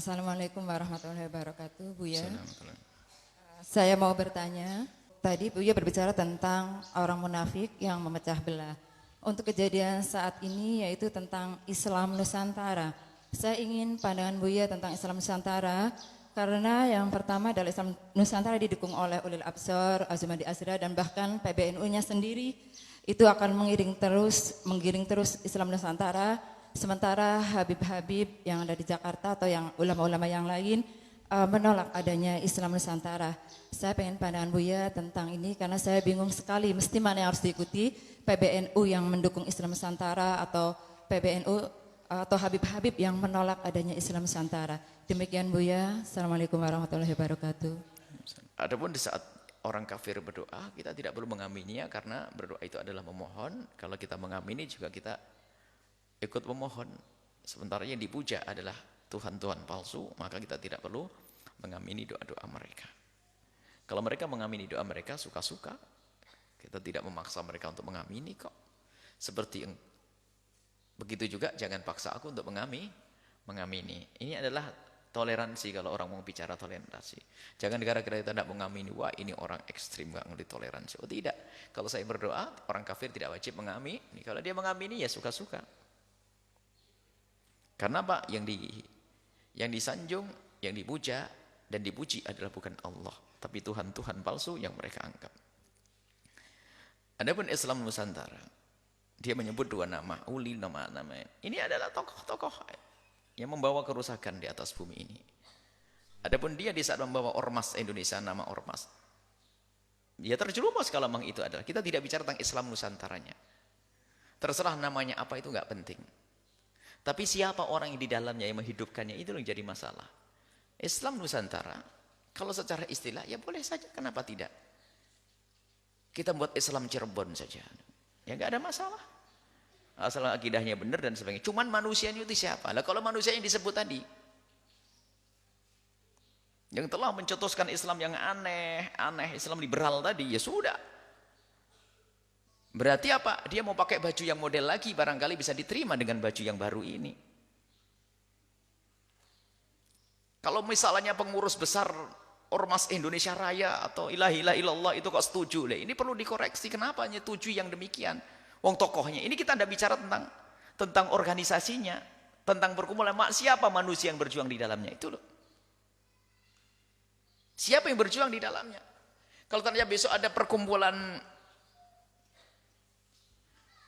Assalamualaikum warahmatullahi wabarakatuh, Buya. Assalamualaikum. Saya mau bertanya, tadi Buya berbicara tentang orang munafik yang memecah belah. Untuk kejadian saat ini yaitu tentang Islam Nusantara. Saya ingin pandangan Buya tentang Islam Nusantara, karena yang pertama adalah Islam Nusantara didukung oleh Ulil Absor, Azumadi Azra, dan bahkan PBNU-nya sendiri itu akan menggiring terus Islam Nusantara. Sementara Habib-Habib yang ada di Jakarta atau yang ulama-ulama yang lain menolak adanya Islam Nusantara. Saya pengen pandangan Buya tentang ini karena saya bingung sekali mesti mana yang harus diikuti, PBNU yang mendukung Islam Nusantara atau PBNU atau Habib-Habib yang menolak adanya Islam Nusantara. Demikian Buya. Assalamualaikum warahmatullahi wabarakatuh. Adapun di saat orang kafir berdoa, kita tidak perlu mengamininya karena berdoa itu adalah memohon. Kalau kita mengamini juga kita ikut memohon. Sementara yang dipuja adalah Tuhan-Tuhan palsu, maka kita tidak perlu mengamini doa-doa mereka. Kalau mereka mengamini doa mereka suka-suka, kita tidak memaksa mereka untuk mengamini kok. Seperti yang begitu juga jangan paksa aku untuk mengamini. Ini adalah toleransi kalau orang mau bicara toleransi. Jangan gara-gara kita tidak mengamini, wah ini orang ekstrim gak ngerti toleransi. Oh tidak, kalau saya berdoa orang kafir tidak wajib mengamini. Kalau dia mengamini ya suka-suka. Karena apa? Yang disanjung, yang dipuja dan dipuji adalah bukan Allah, tapi Tuhan-Tuhan palsu yang mereka anggap. Adapun Islam Nusantara, dia menyebut dua nama, nama. Ini adalah tokoh-tokoh yang membawa kerusakan di atas bumi ini. Adapun dia di saat membawa ormas Indonesia, nama ormas, dia terjerumus kalau memang itu adalah. Kita tidak bicara tentang Islam Nusantaranya. Terserah namanya apa itu nggak penting. Tapi siapa orang yang di dalamnya yang menghidupkannya itu yang jadi masalah. Islam Nusantara, kalau secara istilah ya boleh saja, kenapa tidak? Kita buat Islam Cirebon saja, ya nggak ada masalah. Asal akidahnya benar dan sebagainya. Cuman manusianya itu siapa? Lah kalau manusia yang disebut tadi, yang telah mencetuskan Islam yang aneh, Islam liberal tadi, ya sudah. Berarti apa? Dia mau pakai baju yang model lagi, barangkali bisa diterima dengan baju yang baru ini. Kalau misalnya pengurus besar Ormas Indonesia Raya atau ilaha illallah itu kok setuju, ini perlu dikoreksi. Kenapa nyetujui yang demikian? Wong tokohnya. Ini kita tidak bicara tentang organisasinya, tentang perkumpulan. Siapa manusia yang berjuang di dalamnya itu loh. Siapa yang berjuang di dalamnya? Kalau ternyata besok ada perkumpulan,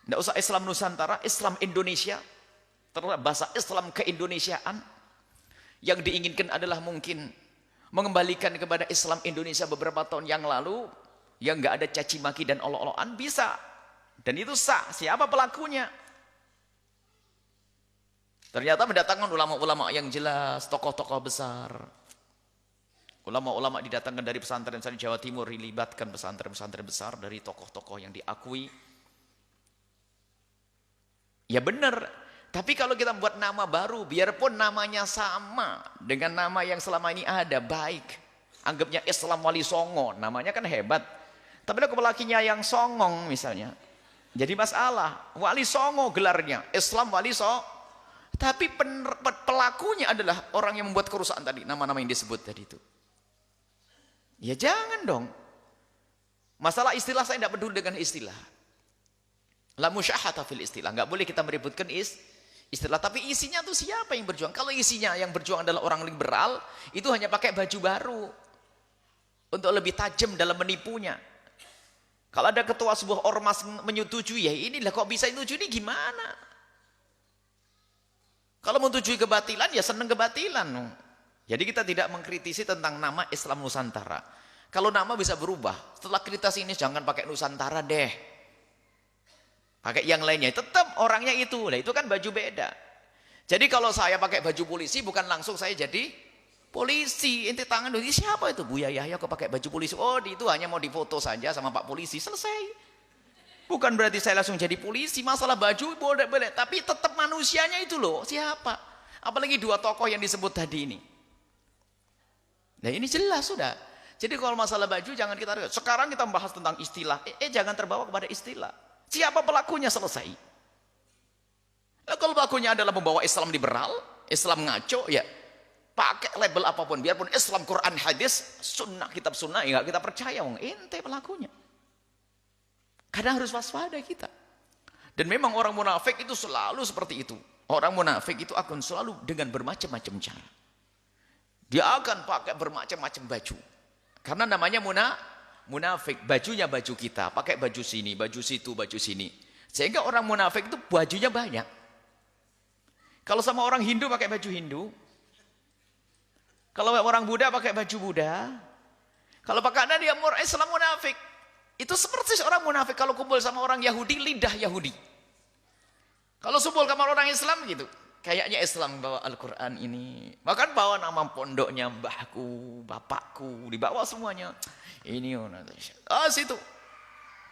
tidak usah Islam Nusantara, Islam Indonesia, terus bahasa Islam keindonesiaan, yang diinginkan adalah mungkin mengembalikan kepada Islam Indonesia beberapa tahun yang lalu, yang nggak ada caci maki dan olok-olokan, bisa, dan itu sah. Siapa pelakunya? Ternyata mendatangkan ulama-ulama yang jelas, tokoh-tokoh besar, ulama-ulama didatangkan dari pesantren di Jawa Timur, dilibatkan pesantren-pesantren besar dari tokoh-tokoh yang diakui. Ya benar, tapi kalau kita buat nama baru, biarpun namanya sama dengan nama yang selama ini ada, baik. Anggapnya Islam Wali Songo, namanya kan hebat. Tapi kalau pelakinya yang songong misalnya, jadi masalah. Wali Songo gelarnya, Islam Wali Songo. Tapi pelakunya adalah orang yang membuat kerusakan tadi, nama-nama yang disebut tadi itu. Ya jangan dong. Masalah istilah saya tidak peduli dengan istilah. La musyahata fil istilah, nggak boleh kita meributkan istilah. Tapi isinya tuh siapa yang berjuang? Kalau isinya yang berjuang adalah orang liberal, itu hanya pakai baju baru untuk lebih tajam dalam menipunya. Kalau ada ketua sebuah ormas menyetujui, ya inilah kok bisa menyetujui, ini gimana? Kalau menyetujui kebatilan, ya senang kebatilan. Jadi kita tidak mengkritisi tentang nama Islam Nusantara. Kalau nama bisa berubah, setelah kritis ini jangan pakai Nusantara deh. Pakai yang lainnya, tetap orangnya itu. Nah itu kan baju beda. Jadi kalau saya pakai baju polisi, bukan langsung saya jadi polisi. Inti tangan, ini siapa itu? Buya Yahya kok pakai baju polisi? Oh itu hanya mau difoto saja sama Pak Polisi, selesai. Bukan berarti saya langsung jadi polisi. Masalah baju boleh, tapi tetap manusianya itu loh. Siapa? Apalagi dua tokoh yang disebut tadi ini. Nah ini jelas sudah. Jadi kalau masalah baju jangan kita, sekarang kita membahas tentang istilah. Jangan terbawa kepada istilah. Siapa pelakunya, selesai. Kalau pelakunya adalah membawa Islam liberal, Islam ngaco, ya Pakai label apapun, biarpun Islam, Quran, hadis, sunnah, kitab sunnah, ya kita percaya, wong ente pelakunya. Kadang harus waspada kita. Dan memang orang munafik itu selalu seperti itu. Orang munafik itu akan selalu dengan bermacam-macam cara. Dia akan pakai bermacam-macam baju. Karena namanya munafik, bajunya baju kita, pakai baju sini, baju situ, baju sini. Sehingga orang munafik itu bajunya banyak. Kalau sama orang Hindu pakai baju Hindu. Kalau orang Buddha pakai baju Buddha. Kalau pakai dia Islam munafik. Itu seperti orang munafik kalau kumpul sama orang Yahudi, lidah Yahudi. Kalau kumpul sama orang Islam gitu. Kayaknya Islam bawa Al-Quran ini. Bahkan bawa nama pondoknya, mbahku, bapakku. Dibawa semuanya. Ini. Situ.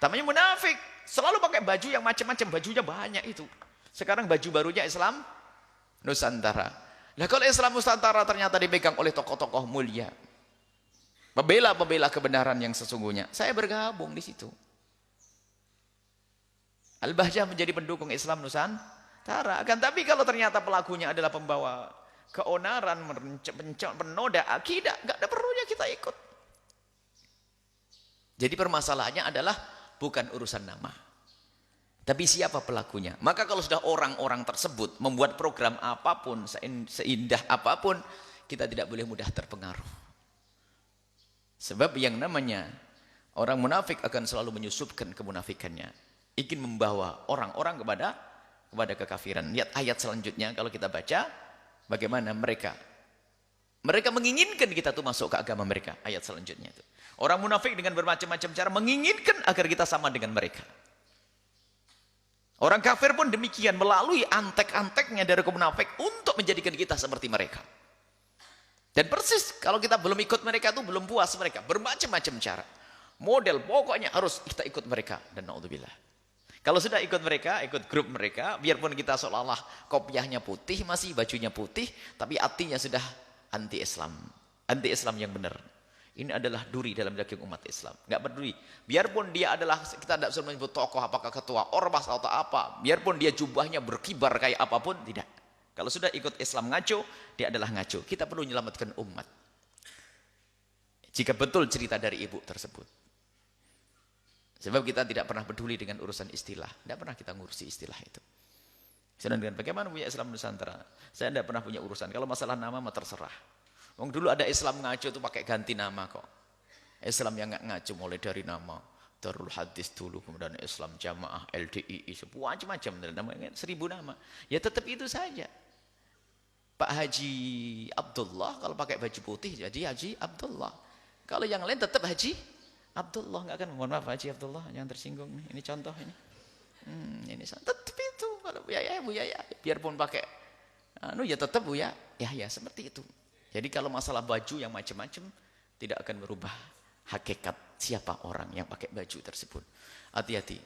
Namanya munafik. Selalu pakai baju yang macam-macam. Bajunya banyak itu. Sekarang baju barunya Islam Nusantara. Nah kalau Islam Nusantara ternyata dipegang oleh tokoh-tokoh mulia, pembela kebenaran yang sesungguhnya, saya bergabung di situ. Al-Bahjah menjadi pendukung Islam Nusantara. Akan tapi kalau ternyata pelakunya adalah pembawa keonaran, penoda akidah, nggak ada perlunya kita ikut. Jadi permasalahannya adalah bukan urusan nama. Tapi siapa pelakunya? Maka kalau sudah orang-orang tersebut membuat program apapun, seindah apapun, kita tidak boleh mudah terpengaruh. Sebab yang namanya orang munafik akan selalu menyusupkan kemunafikannya. Ingin membawa orang-orang kepada kekafiran. Lihat ayat selanjutnya kalau kita baca, bagaimana mereka menginginkan kita tuh masuk ke agama mereka. Ayat selanjutnya itu. Orang munafik dengan bermacam-macam cara menginginkan agar kita sama dengan mereka. Orang kafir pun demikian melalui antek-anteknya dari munafik untuk menjadikan kita seperti mereka. Dan persis kalau kita belum ikut mereka itu belum puas mereka. Bermacam-macam cara. Model pokoknya harus kita ikut mereka. Dan naudzubillah. Kalau sudah ikut mereka, ikut grup mereka, biarpun kita seolah-olah kopiahnya putih, masih bajunya putih, tapi hatinya sudah anti-Islam. Anti-Islam yang benar. Ini adalah duri dalam daging umat Islam. Nggak peduli. Biarpun dia adalah, kita tidak bisa menyebut tokoh, apakah ketua ormas atau apa. Biarpun dia jubahnya berkibar kayak apapun, tidak. Kalau sudah ikut Islam ngaco, dia adalah ngaco. Kita perlu menyelamatkan umat. Jika betul cerita dari ibu tersebut. Sebab kita tidak pernah peduli dengan urusan istilah. Tidak pernah kita ngurusi istilah itu. Sedang dengan bagaimana punya Islam Nusantara. Saya tidak pernah punya urusan. Kalau masalah nama mah terserah. Wong dulu ada Islam ngaco itu pakai ganti nama kok. Islam yang nggak ngaco mulai dari nama Darul Hadis dulu, kemudian Islam Jamaah, LDII, macam-macam namanya 1000 nama. Ya tetap itu saja. Pak Haji Abdullah kalau pakai baju putih jadi Haji Abdullah. Kalau yang lain tetap Haji Abdullah, nggak akan mohon maaf Haji Abdullah jangan tersinggung nih. Ini contoh ini. Ini tetap itu kalau Bu Yaya, biarpun pakai ya tetap Bu ya seperti itu. Jadi kalau masalah baju yang macam-macam tidak akan merubah hakikat siapa orang yang pakai baju tersebut. Hati-hati.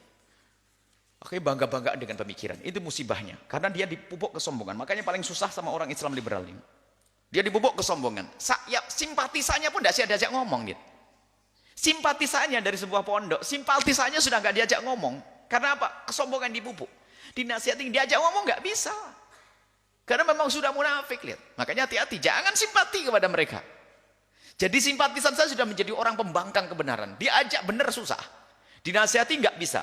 Oke, bangga-banggaan dengan pemikiran. Itu musibahnya. Karena dia dipupuk kesombongan. Makanya paling susah sama orang Islam liberal ini. Dia dipupuk kesombongan. Simpatisannya pun tidak diajak ngomong. Gitu. Simpatisannya dari sebuah pondok. Simpatisannya sudah nggak diajak ngomong. Karena apa? Kesombongan dipupuk. Dinasihatin diajak ngomong nggak bisa. Karena memang sudah munafik, lihat. Makanya hati-hati, jangan simpati kepada mereka. Jadi simpatisan saya sudah menjadi orang pembangkang kebenaran. Diajak benar susah. Dinasihati nggak bisa.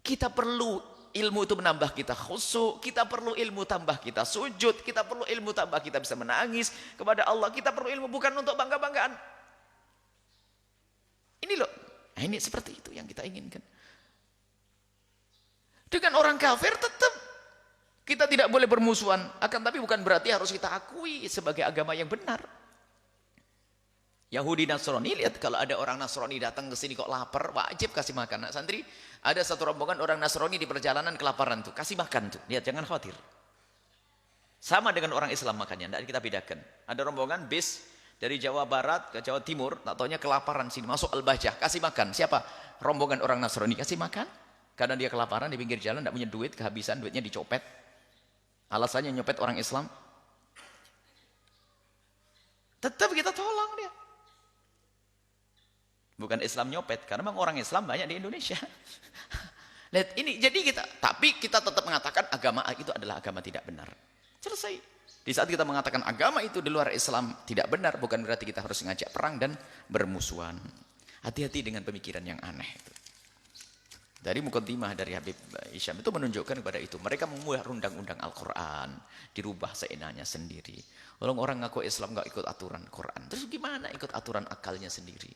Kita perlu ilmu itu menambah kita khusyuk, kita perlu ilmu tambah kita sujud, kita perlu ilmu tambah kita bisa menangis kepada Allah. Kita perlu ilmu bukan untuk bangga-banggaan. Ini loh, nah ini seperti itu yang kita inginkan. Dengan orang kafir tetap kita tidak boleh bermusuhan, akan tapi bukan berarti harus kita akui sebagai agama yang benar. Yahudi Nasrani, lihat kalau ada orang Nasrani datang ke sini kok lapar, wajib kasih makan. Nah, santri, ada satu rombongan orang Nasrani di perjalanan kelaparan tuh, kasih makan tuh. Lihat, jangan khawatir. Sama dengan orang Islam makannya, tidak kita bedakan. Ada rombongan bis dari Jawa Barat ke Jawa Timur, tak taunya kelaparan sini, masuk Al-Bahjah, kasih makan. Siapa? Rombongan orang Nasrani kasih makan. Karena dia kelaparan di pinggir jalan, tidak punya duit, kehabisan, duitnya dicopet. Alasannya nyopet orang Islam. Tetap kita tolong dia. Bukan Islam nyopet, karena memang orang Islam banyak di Indonesia. Lihat ini, jadi tapi kita tetap mengatakan agama itu adalah agama tidak benar. Selesai. Di saat kita mengatakan agama itu di luar Islam tidak benar, bukan berarti kita harus ngajak perang dan bermusuhan. Hati-hati dengan pemikiran yang aneh itu. Dari mukaddimah dari Habib Hisham itu menunjukkan kepada itu. Mereka membuat undang-undang Al-Quran, dirubah seenaknya sendiri. Orang ngaku Islam nggak ikut aturan Quran. Terus gimana ikut aturan akalnya sendiri?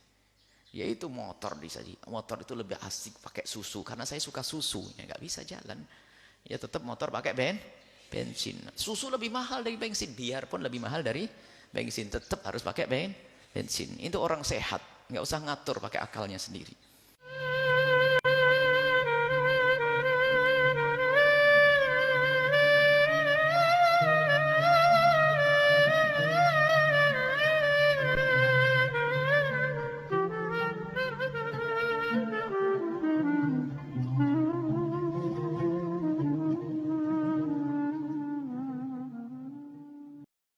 Yaitu motor disaji. Motor itu lebih asik pakai susu karena saya suka susu. Ya nggak bisa jalan. Ya tetap motor pakai bensin. Susu lebih mahal dari bensin. Biarpun lebih mahal dari bensin, tetap harus pakai bensin. Itu orang sehat, nggak usah ngatur pakai akalnya sendiri.